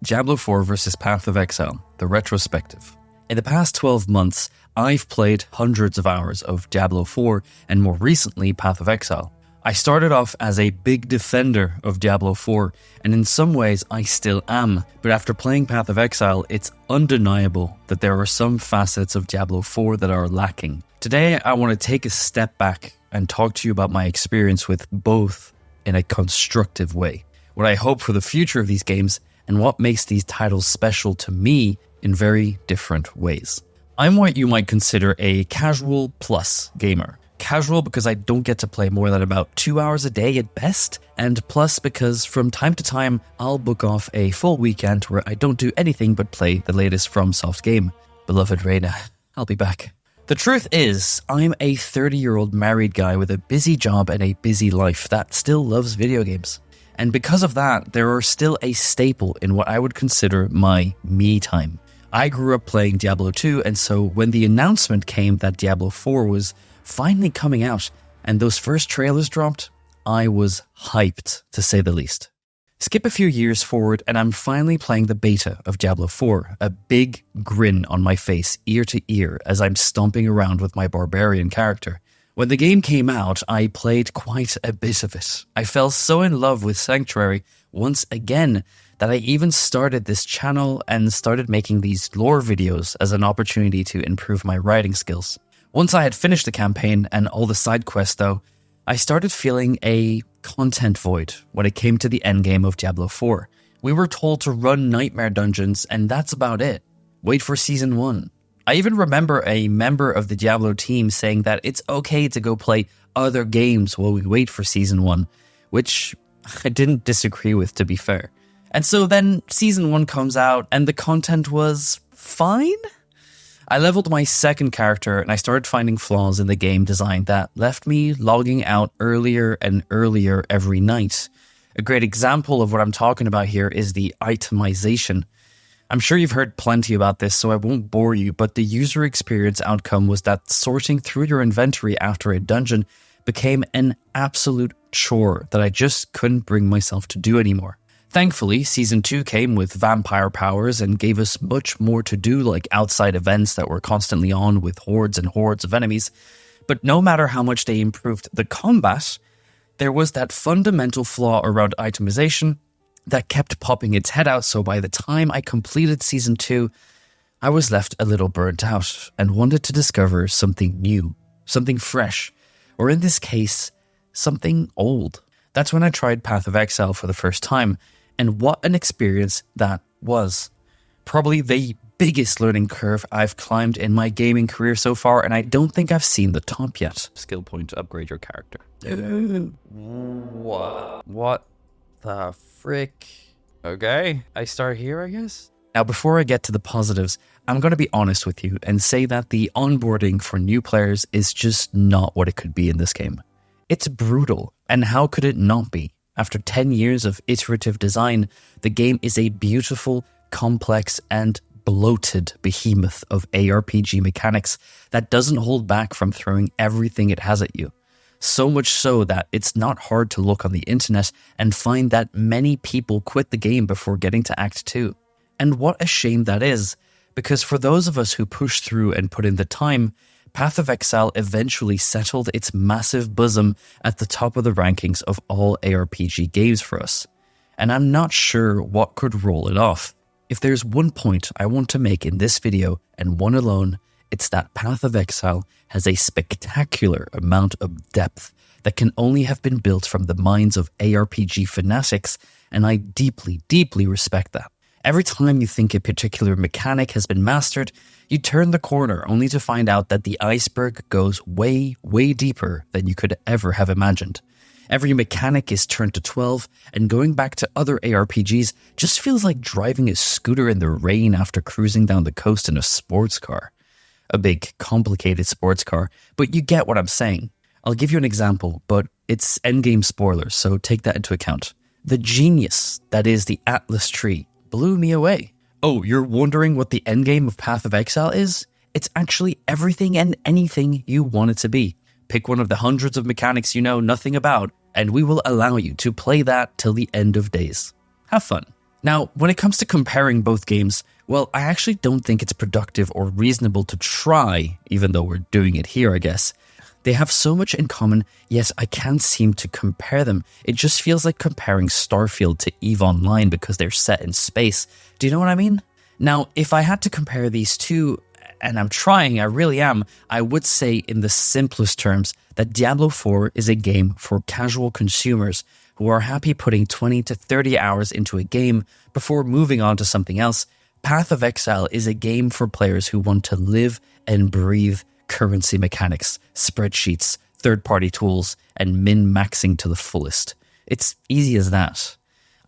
Diablo 4 vs. Path of Exile, the retrospective. In the past 12 months, I've played hundreds of hours of Diablo 4 and more recently Path of Exile. I started off as a big defender of Diablo 4, and in some ways I still am, but after playing Path of Exile, it's undeniable that there are some facets of Diablo 4 that are lacking. Today, I want to take a step back and talk to you about my experience with both in a constructive way, what I hope for the future of these games, and what makes these titles special to me in very different ways. I'm what you might consider a casual plus gamer. Casual because I don't get to play more than about 2 hours a day at best, and plus because from time to time I'll book off a full weekend where I don't do anything but play the latest FromSoft game. Beloved Reyna, I'll be back. The truth is, I'm a 30-year-old married guy with a busy job and a busy life that still loves video games. And because of that, there are still a staple in what I would consider my me time. I grew up playing Diablo 2, and so when the announcement came that Diablo 4 was finally coming out and those first trailers dropped, I was hyped, to say the least. Skip a few years forward and I'm finally playing the beta of Diablo 4, a big grin on my face ear to ear as I'm stomping around with my barbarian character. When the game came out, I played quite a bit of it. I fell so in love with Sanctuary once again that I even started this channel and started making these lore videos as an opportunity to improve my writing skills. Once I had finished the campaign and all the side quests though, I started feeling a content void when it came to the endgame of Diablo 4. We were told to run nightmare dungeons and that's about it. Wait for Season 1. I even remember a member of the Diablo team saying that it's okay to go play other games while we wait for Season 1, which I didn't disagree with, to be fair. And so then Season 1 comes out and the content was fine? I leveled my second character and I started finding flaws in the game design that left me logging out earlier and earlier every night. A great example of what I'm talking about here is the itemization. I'm sure you've heard plenty about this, so I won't bore you, but the user experience outcome was that sorting through your inventory after a dungeon became an absolute chore that I just couldn't bring myself to do anymore. Thankfully, Season 2 came with vampire powers and gave us much more to do, like outside events that were constantly on with hordes and hordes of enemies. But no matter how much they improved the combat, there was that fundamental flaw around itemization that kept popping its head out, so by the time I completed Season 2, I was left a little burnt out and wanted to discover something new, something fresh, or in this case, something old. That's when I tried Path of Exile for the first time, and what an experience that was. Probably the biggest learning curve I've climbed in my gaming career so far, and I don't think I've seen the top yet. Skill point to upgrade your character. What the frick? Okay, I start here, I guess? Now, before I get to the positives, I'm going to be honest with you and say that the onboarding for new players is just not what it could be in this game. It's brutal, and how could it not be? After 10 years of iterative design, the game is a beautiful, complex, and bloated behemoth of ARPG mechanics that doesn't hold back from throwing everything it has at you. So much so that it's not hard to look on the internet and find that many people quit the game before getting to Act 2. And what a shame that is, because for those of us who push through and put in the time, Path of Exile eventually settled its massive bosom at the top of the rankings of all ARPG games for us. And I'm not sure what could roll it off. If there's one point I want to make in this video, and one alone, it's that Path of Exile has a spectacular amount of depth that can only have been built from the minds of ARPG fanatics, and I deeply, deeply respect that. Every time you think a particular mechanic has been mastered, you turn the corner only to find out that the iceberg goes way, way deeper than you could ever have imagined. Every mechanic is turned to 12, and going back to other ARPGs just feels like driving a scooter in the rain after cruising down the coast in a sports car. A big, complicated sports car, but you get what I'm saying. I'll give you an example, but it's endgame spoilers, so take that into account. The genius that is the Atlas tree blew me away. Oh, you're wondering what the endgame of Path of Exile is? It's actually everything and anything you want it to be. Pick one of the hundreds of mechanics you know nothing about, and we will allow you to play that till the end of days. Have fun. Now, when it comes to comparing both games, well, I actually don't think it's productive or reasonable to try, even though we're doing it here, I guess. They have so much in common, yet I can't seem to compare them. It just feels like comparing Starfield to EVE Online because they're set in space. Do you know what I mean? Now, if I had to compare these two, and I'm trying, I really am, I would say in the simplest terms that Diablo 4 is a game for casual consumers who are happy putting 20 to 30 hours into a game before moving on to something else. Path of Exile is a game for players who want to live and breathe currency mechanics, spreadsheets, third-party tools, and min-maxing to the fullest. It's easy as that.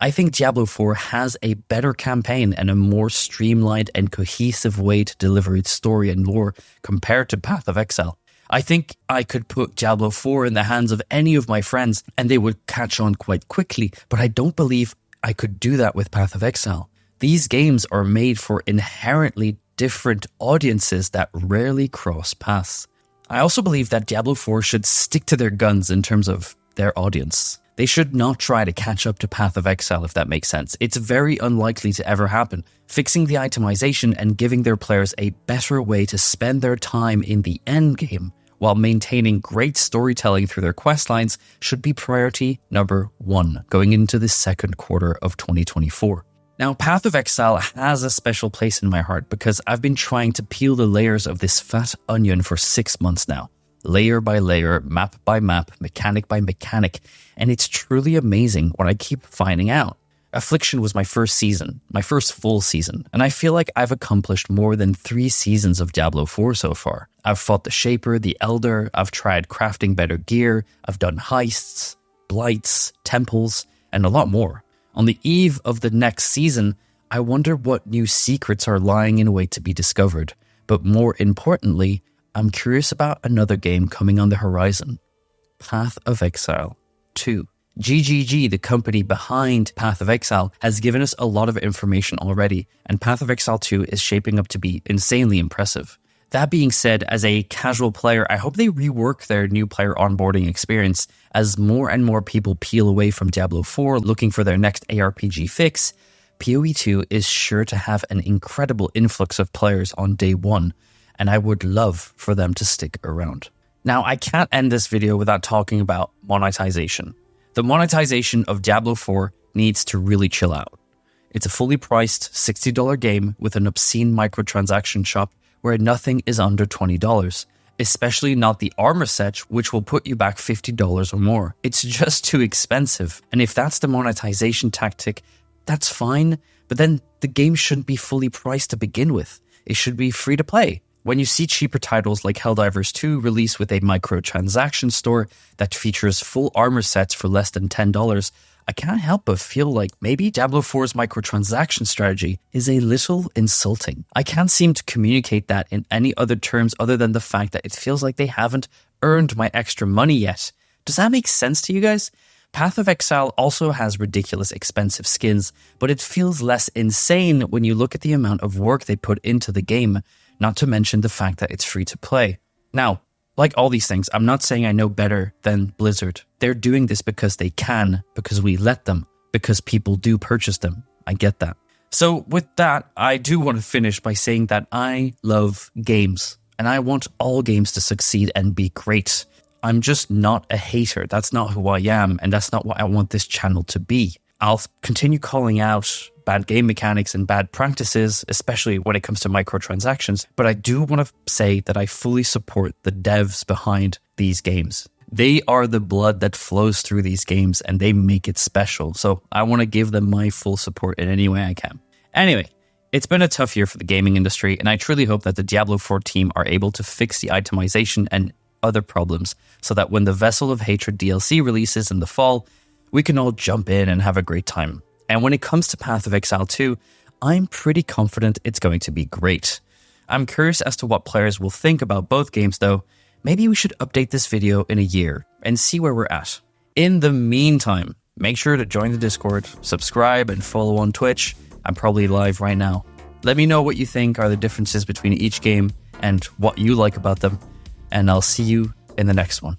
I think Diablo 4 has a better campaign and a more streamlined and cohesive way to deliver its story and lore compared to Path of Exile. I think I could put Diablo 4 in the hands of any of my friends and they would catch on quite quickly, but I don't believe I could do that with Path of Exile. These games are made for inherently different audiences that rarely cross paths. I also believe that Diablo 4 should stick to their guns in terms of their audience. They should not try to catch up to Path of Exile, if that makes sense. It's very unlikely to ever happen. Fixing the itemization and giving their players a better way to spend their time in the endgame while maintaining great storytelling through their questlines should be priority number 1 going into the second quarter of 2024. Now, Path of Exile has a special place in my heart because I've been trying to peel the layers of this fat onion for 6 months now. Layer by layer, map by map, mechanic by mechanic, and it's truly amazing what I keep finding out. Affliction was my first season, my first full season, and I feel like I've accomplished more than 3 seasons of Diablo 4 so far. I've fought the Shaper, the Elder, I've tried crafting better gear, I've done heists, blights, temples, and a lot more. On the eve of the next season, I wonder what new secrets are lying in wait to be discovered, but more importantly, I'm curious about another game coming on the horizon, Path of Exile 2. GGG, the company behind Path of Exile, has given us a lot of information already, and Path of Exile 2 is shaping up to be insanely impressive. That being said, as a casual player, I hope they rework their new player onboarding experience as more and more people peel away from Diablo 4 looking for their next ARPG fix. PoE 2 is sure to have an incredible influx of players on day 1, and I would love for them to stick around. Now, I can't end this video without talking about monetization. The monetization of Diablo 4 needs to really chill out. It's a fully priced $60 game with an obscene microtransaction shop where nothing is under $20, especially not the armor set, which will put you back $50 or more. It's just too expensive, and if that's the monetization tactic, that's fine, but then the game shouldn't be fully priced to begin with. It should be free to play. When you see cheaper titles like Helldivers 2 release with a microtransaction store that features full armor sets for less than $10, I can't help but feel like maybe Diablo 4's microtransaction strategy is a little insulting. I can't seem to communicate that in any other terms other than the fact that it feels like they haven't earned my extra money yet. Does that make sense to you guys? Path of Exile also has ridiculous expensive skins, but it feels less insane when you look at the amount of work they put into the game, not to mention the fact that it's free to play. Now, like all these things, I'm not saying I know better than Blizzard. They're doing this because they can, because we let them, because people do purchase them. I get that. So with that, I do want to finish by saying that I love games, and I want all games to succeed and be great. I'm just not a hater. That's not who I am, and that's not what I want this channel to be. I'll continue calling out bad game mechanics and bad practices, especially when it comes to microtransactions, but I do want to say that I fully support the devs behind these games. They are the blood that flows through these games, and they make it special, so I want to give them my full support in any way I can. Anyway, it's been a tough year for the gaming industry, and I truly hope that the Diablo 4 team are able to fix the itemization and other problems so that when the Vessel of Hatred DLC releases in the fall, we can all jump in and have a great time. And when it comes to Path of Exile 2, I'm pretty confident it's going to be great. I'm curious as to what players will think about both games though. Maybe we should update this video in a year and see where we're at. In the meantime, make sure to join the Discord, subscribe, and follow on Twitch. I'm probably live right now. Let me know what you think are the differences between each game and what you like about them, and I'll see you in the next one.